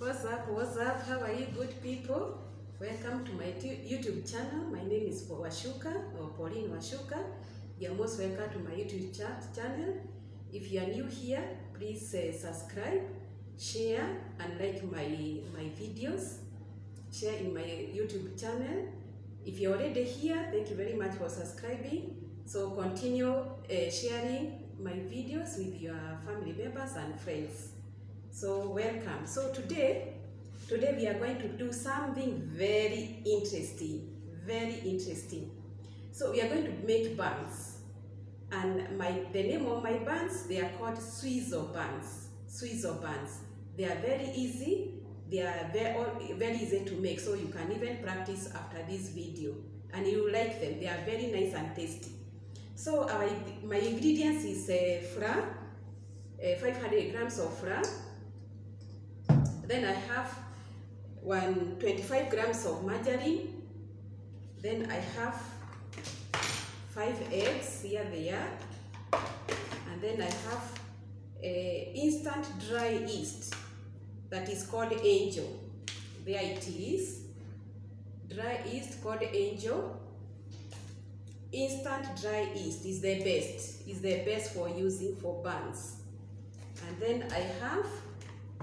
What's up? How are you, good people? Welcome to my YouTube channel. My name is Washuka or Pauline Washuka. You're most welcome to my YouTube channel. If you are new here, please subscribe, share, and like my videos. Share in my YouTube channel. If you're already here, thank you very much for subscribing. So continue sharing my videos with your family members and friends. So welcome. So today we are going to do something very interesting. So we are going to make buns, and the name of my buns, they are called Suizo buns. They are very easy. They are very easy to make, so you can even practice after this video, and you will like them. They are very nice and tasty. So my ingredients is flour, 500 grams of flour. Then I have 25 grams of margarine. Then I have 5 eggs. Here they are. And then I have instant dry yeast that is called Angel. There it is. Dry yeast called Angel. Instant dry yeast is the best. Is the best for using for buns. And then I have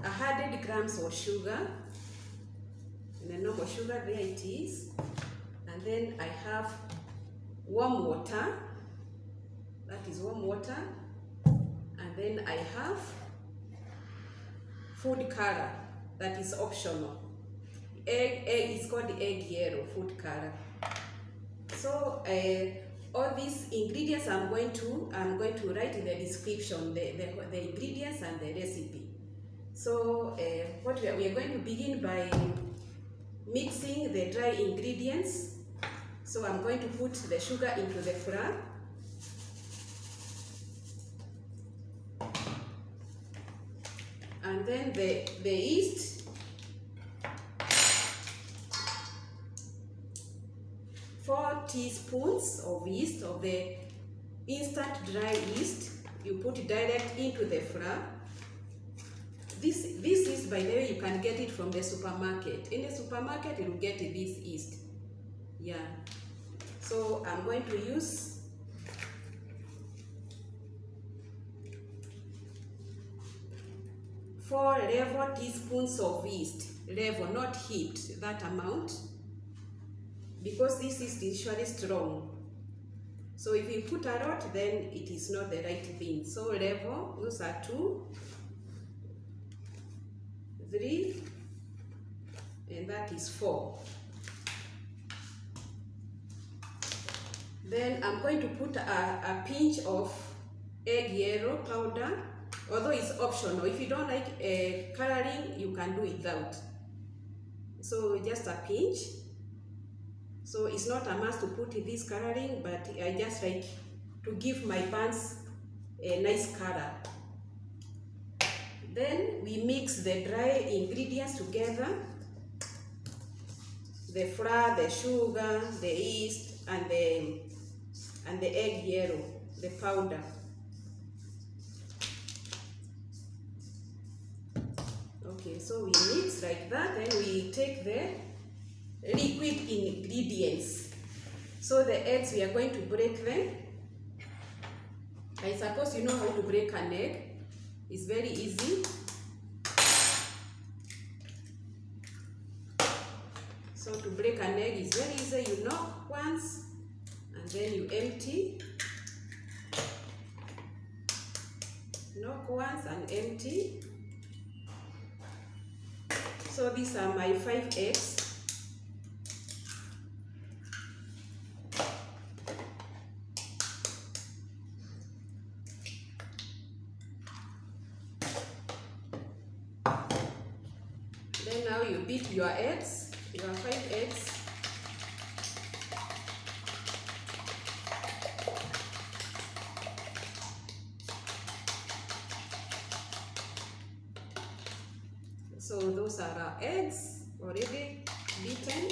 100 grams of sugar, and the normal sugar, there it is. And then I have warm water, that is warm water. And then I have food color, that is optional. Egg is called egg yellow, food color. So all these ingredients I'm going to write in the description, the ingredients and the recipe. So we are going to begin by mixing the dry ingredients. So I'm going to put the sugar into the flour. And then the yeast. 4 teaspoons of yeast, of the instant dry yeast. You put direct into the flour. This is, by the way, you can get it from the supermarket. In the supermarket, you will get this yeast. Yeah. So I'm going to use 4 level teaspoons of yeast. Level, not heaped, that amount. Because this is usually strong. So if you put a lot, then it is not the right thing. So level, those are 2. 3, and that is 4. Then I'm going to put a pinch of egg yellow powder, although it's optional. If you don't like coloring, you can do it without. So just a pinch. So it's not a must to put this coloring, but I just like to give my buns a nice color. Then we mix the dry ingredients together, the flour, the sugar, the yeast, and the egg yellow, the powder. Okay, so we mix like that. Then we take the liquid ingredients. So the eggs, we are going to break them. I suppose you know how to break an egg. It's very easy. So to break an egg is very easy. You knock once and then you empty. Knock once and empty. So these are my 5 eggs. Then now you beat your eggs, your 5 eggs. So those are our eggs already beaten.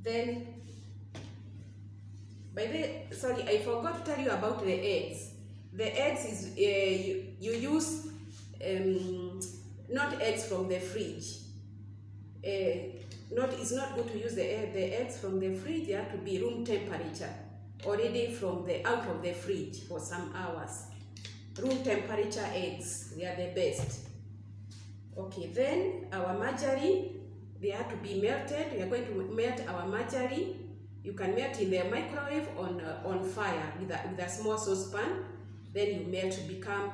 Then, sorry, I forgot to tell you about the eggs. The eggs is you use not eggs from the fridge. It's not good to use the eggs from the fridge. They have to be room temperature, already from the out of the fridge for some hours. Room temperature eggs, they are the best. Okay, then our margarine, they have to be melted. We are going to melt our margarine. You can melt in the microwave on fire with a small saucepan. Then you melt to become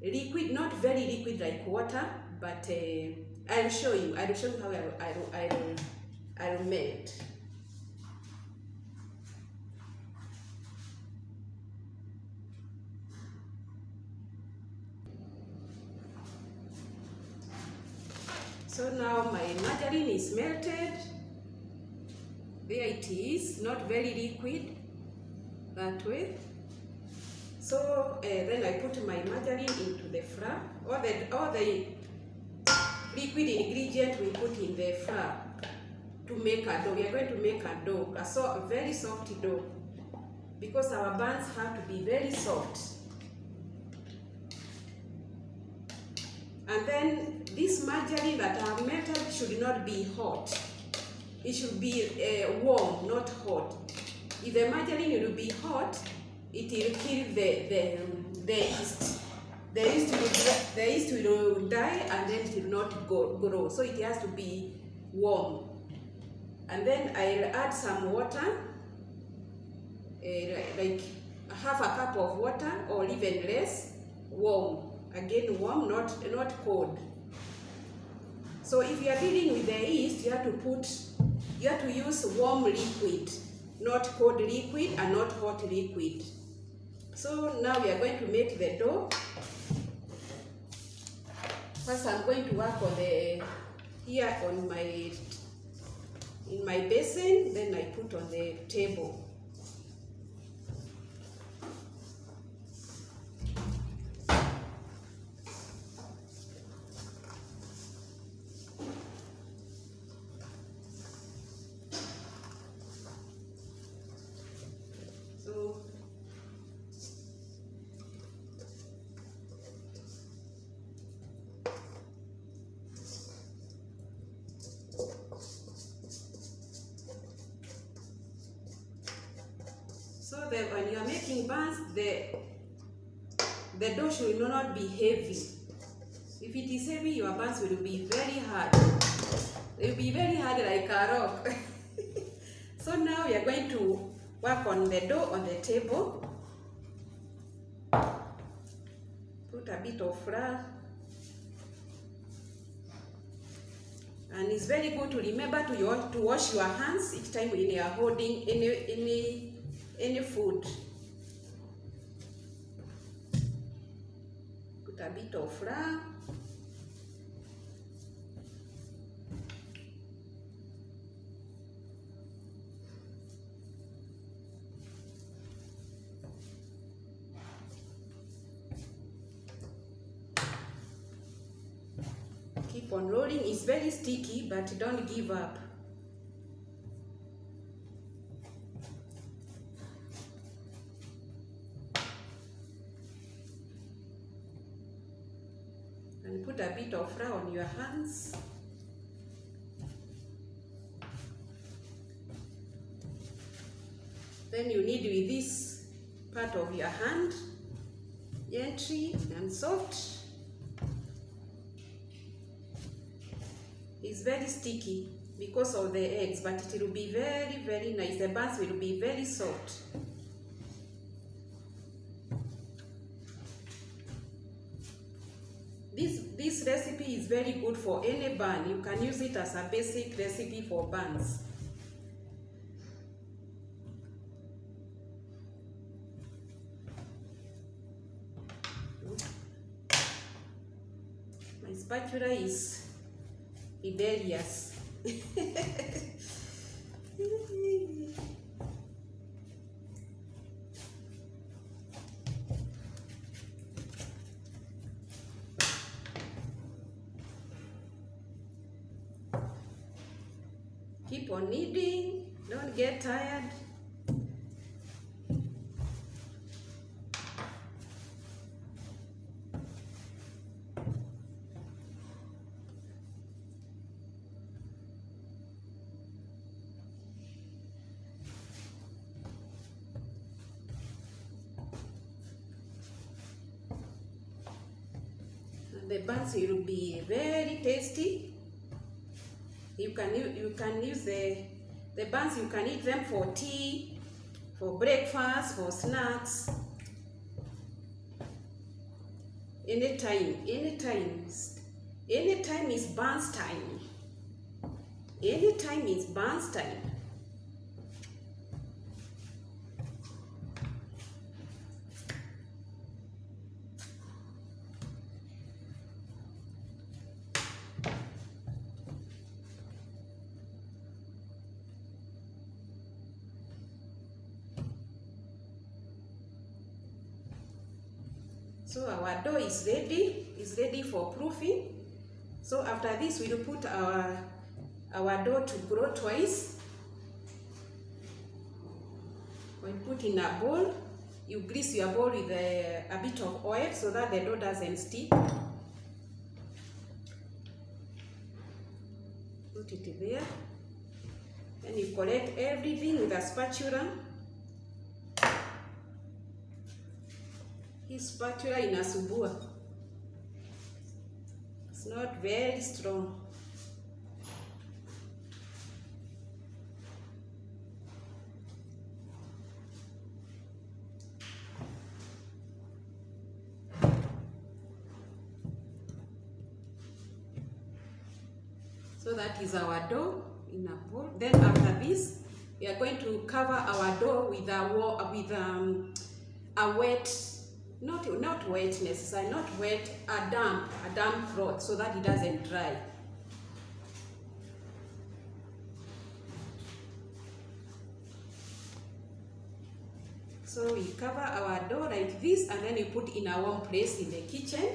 liquid, not very liquid like water, but I'll show you how I'll melt. So now my margarine is melted. There it is, not very liquid, that way. So then I put my margarine into the flour. All the liquid ingredient we put in the flour to make a dough. We are going to make a dough, a very soft dough, because our buns have to be very soft. And then this margarine that I have melted should not be hot. It should be warm, not hot. If the margarine will be hot, it will kill the yeast. The yeast will die and then it will not grow. So it has to be warm. And then I'll add some water, like half a cup of water or even less, warm. Again, warm, not cold. So if you are dealing with the yeast, you have to use warm liquid, not cold liquid and not hot liquid. So now we are going to make the dough. First, I'm going to work on here on in my basin. Then I put on the table. So that when you are making buns, the dough should not be heavy. If it is heavy, your buns will be very hard. They will be very hard like a rock. So now we are going to work on the dough on the table. Put a bit of flour. And it's very good to remember to wash your hands each time when you are holding any food. Put a bit of flour. Keep on rolling. It's very sticky, but don't give up. And put a bit of flour on your hands. Then you knead with this part of your hand, gently and soft. It's very sticky because of the eggs, but it will be very, very nice. The buns will be very soft. This recipe is very good for any bun. You can use it as a basic recipe for buns. My spatula is rebellious. Keep on kneading, don't get tired. The buns will be very tasty. You can use the buns. You can eat them for tea, for breakfast, for snacks. Anytime is buns time. Anytime is buns time. So our dough is ready for proofing. So after this, we'll put our dough to grow twice. When put in a bowl, you grease your bowl with a bit of oil so that the dough doesn't stick. Put it there. Then you collect everything with a spatula. His spatula inasumbua. It's not very strong. So that is our dough in a bowl. Then after this, we are going to cover our dough with a wet, not wet necessarily, not wet, a damp cloth so that it doesn't dry. So we cover our dough like this, and then you put in a warm place in the kitchen.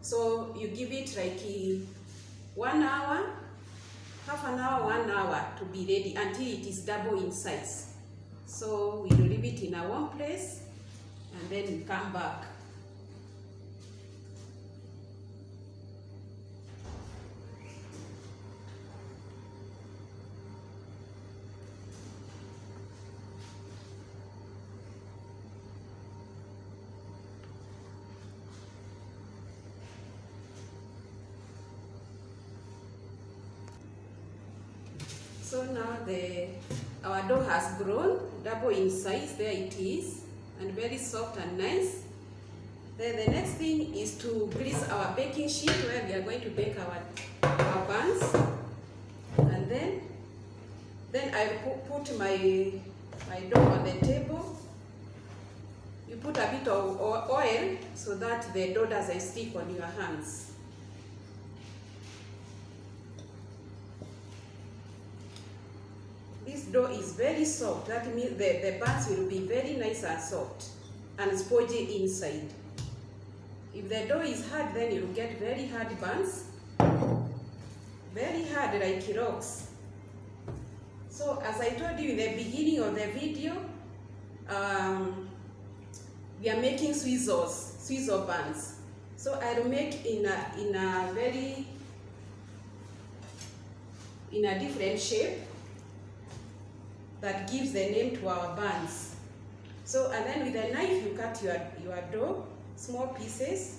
So you give it like 1 hour, half an hour, 1 hour to be ready until it is double in size. So we will leave it in a warm place and then we come back. So now our dough has grown, double in size, there it is, and very soft and nice. Then the next thing is to grease our baking sheet where we are going to bake our buns. And then I put my dough on the table. You put a bit of oil so that the dough doesn't stick on your hands. This dough is very soft. That means the buns will be very nice and soft and spongy inside. If the dough is hard, then you'll get very hard buns. Very hard like rocks. So as I told you in the beginning of the video, we are making Suizo buns. So I'll make in a different shape that gives the name to our buns. So, and then with a knife you cut your dough, small pieces,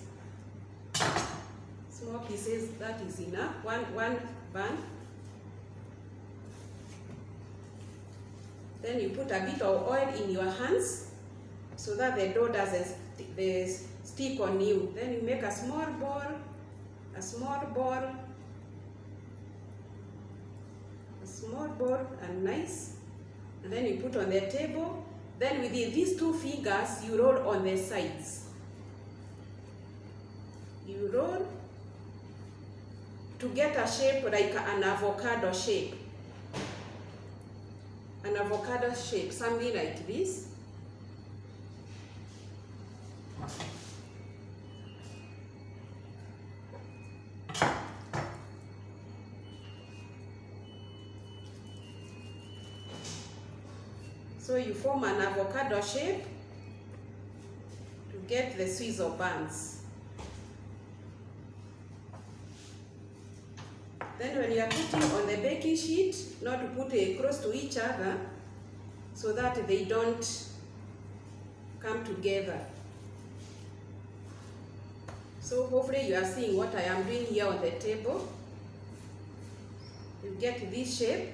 that is enough, one bun. Then you put a bit of oil in your hands so that the dough doesn't stick on you. Then you make a small ball, and nice. And then you put on the table. Then with these 2 fingers, you roll on the sides. You roll to get a shape like an avocado shape. An avocado shape, something like this. So you form an avocado shape to get the Suizo buns. Then when you are putting on the baking sheet, not to put it close to each other so that they don't come together. So hopefully you are seeing what I am doing here on the table. You get this shape,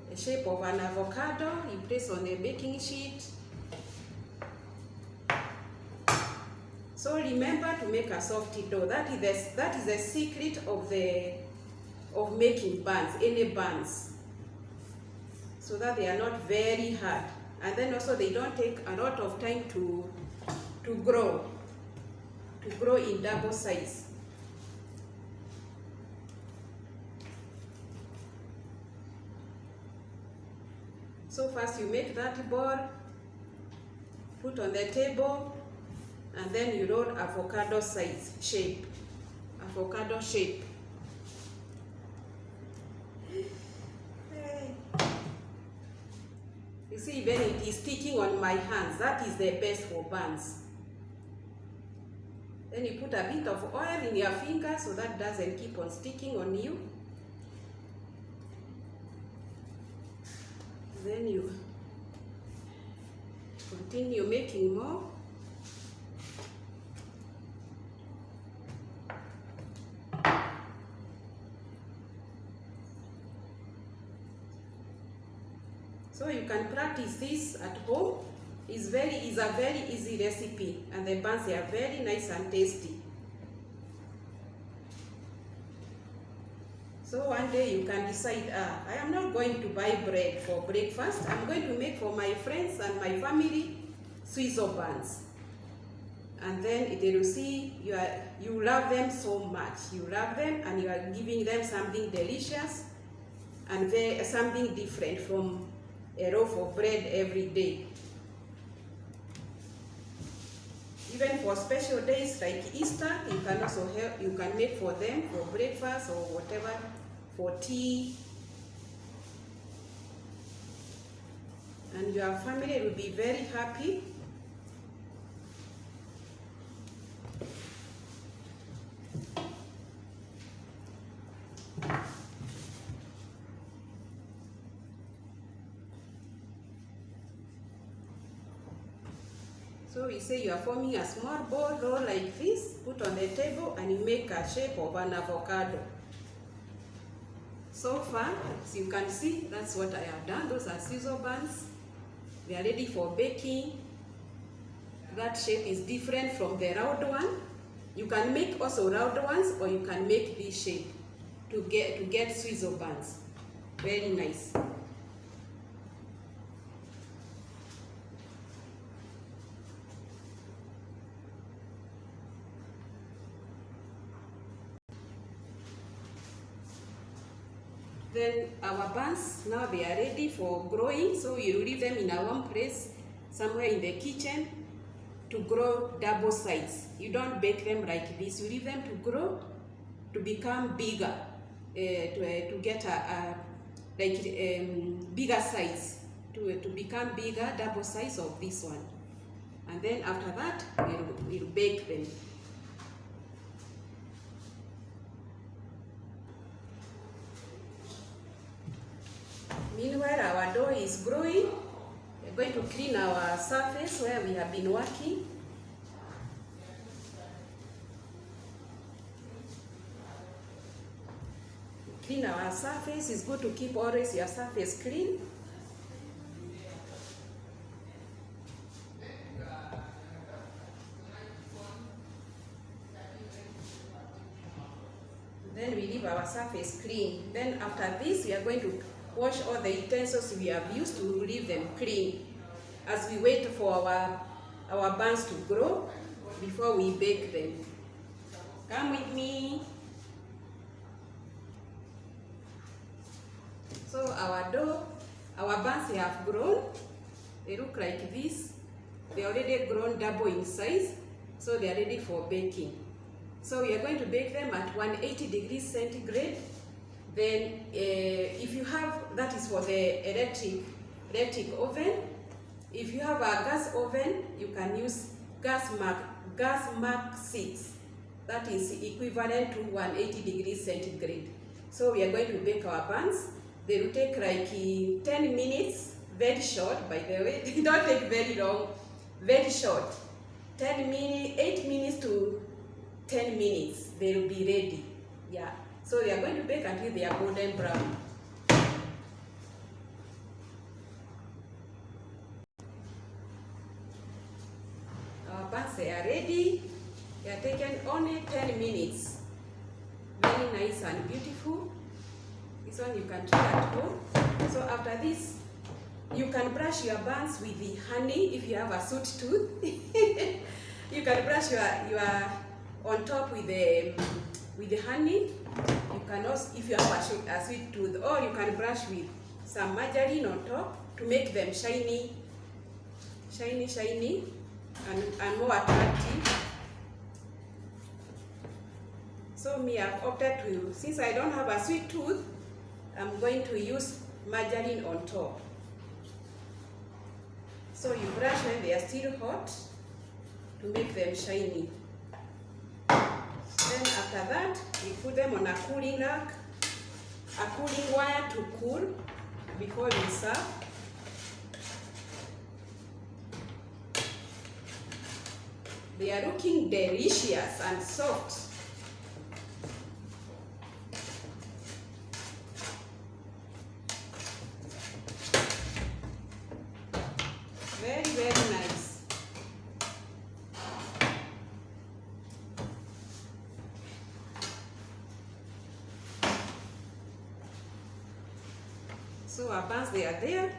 the shape of an avocado. You place on a baking sheet. So remember to make a soft dough. That is the secret of making buns, any buns, so that they are not very hard, and then also they don't take a lot of time to grow in double size. So first you make that ball, put on the table, and then you roll avocado shape. You see, when it is sticking on my hands, that is the best for buns. Then you put a bit of oil in your finger so that doesn't keep on sticking on you. Then you continue making more. So you can practice this at home. It's a very easy recipe, and the buns are very nice and tasty. So one day you can decide, I am not going to buy bread for breakfast. I'm going to make for my friends and my family Suizo buns. And then they will see you love them so much. You love them, and you are giving them something delicious and something different from a loaf of bread every day. Even for special days like Easter, you can make for them for breakfast or whatever, for tea. And your family will be very happy. So we say you are forming a small ball roll like this, put on the table, and you make a shape of an avocado. So far, as you can see, that's what I have done. Those are Suizo buns. They are ready for baking. That shape is different from the round one. You can make also round ones, or you can make this shape to get Suizo buns. Very nice. Then our buns, now they are ready for growing, so you leave them in a warm place, somewhere in the kitchen, to grow double size. You don't bake them like this, you leave them to grow, to become bigger, to get bigger size, to become bigger, double size of this one. And then after that, we'll bake them. Meanwhile, our dough is growing. We're going to clean our surface where we have been working. Clean our surface. It's good to keep always your surface clean. Then we leave our surface clean. Then after this, we are going to wash all the utensils we have used to leave them clean as we wait for our buns to grow before we bake them. Come with me. So our buns have grown. They look like this. They already grown double in size, so they are ready for baking. So we are going to bake them at 180 degrees centigrade. Then if you have, that is for the electric oven. If you have a gas oven, you can use gas mark 6. That is equivalent to 180 degrees centigrade. So we are going to bake our buns. They will take like 10 minutes, very short by the way. They don't take very long, very short. 8 minutes to 10 minutes, they will be ready. Yeah, so they are going to bake until they are golden brown. Our buns, they are ready. They are taken only 10 minutes. Very nice and beautiful. This one you can try at home. So after this, you can brush your buns with the honey if you have a sweet tooth. You can brush your on top with the honey. You can also, if you have a sweet tooth, or you can brush with some margarine on top to make them shiny, and more attractive. So me, I've opted to, since I don't have a sweet tooth, I'm going to use margarine on top. So you brush when they are still hot to make them shiny. Then after that, you put them on a cooling rack, a cooling wire to cool before you serve. They are looking delicious and soft. Very, very nice. So our buns, they are there.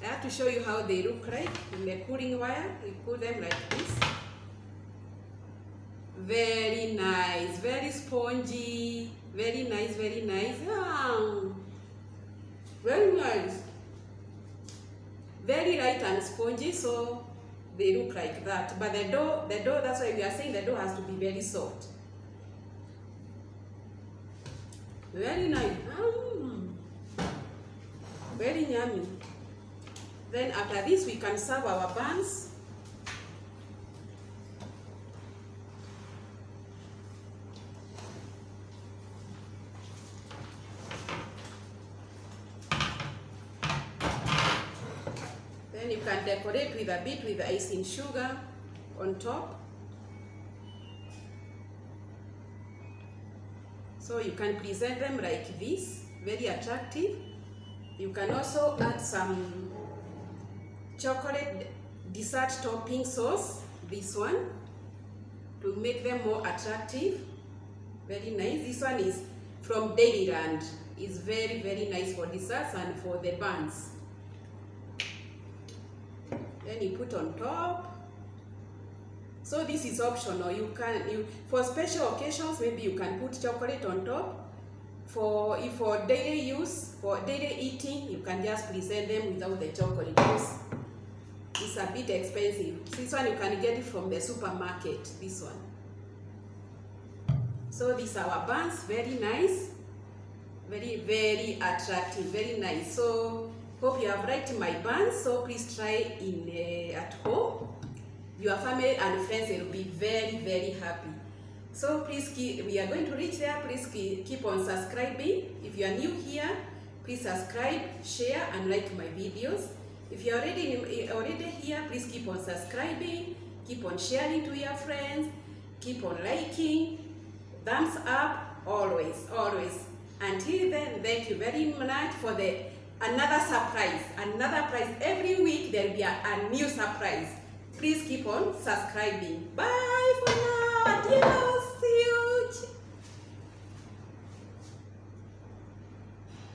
I have to show you how they look like in the cooling wire. You put them like this. Very nice, very spongy, very nice, very nice. Very nice. Very light and spongy, so they look like that. But the dough, that's why we are saying the dough has to be very soft. Very nice. Very yummy. Then after this, we can serve our buns. Then you can decorate with a bit with icing sugar on top. So you can present them like this, very attractive. You can also add some chocolate dessert topping sauce, this one, to make them more attractive. Very nice. This one is from Dairyland. It's very, very nice for desserts and for the buns. Then you put on top. So this is optional. For special occasions, maybe you can put chocolate on top. For daily use, for daily eating, you can just present them without the chocolate. It's a bit expensive. This one you can get it from the supermarket. This one. So these are our buns. Very nice. Very, very attractive. Very nice. So hope you have liked my buns. So please try at home. Your family and friends will be very, very happy. So please we are going to reach there. Please keep on subscribing. If you are new here, please subscribe, share, and like my videos. If you are already here, please keep on subscribing, keep on sharing to your friends, keep on liking, thumbs up, always, always. Until then, thank you very much for another surprise, another prize. Every week there will be a new surprise. Please keep on subscribing. Bye for now. Adios.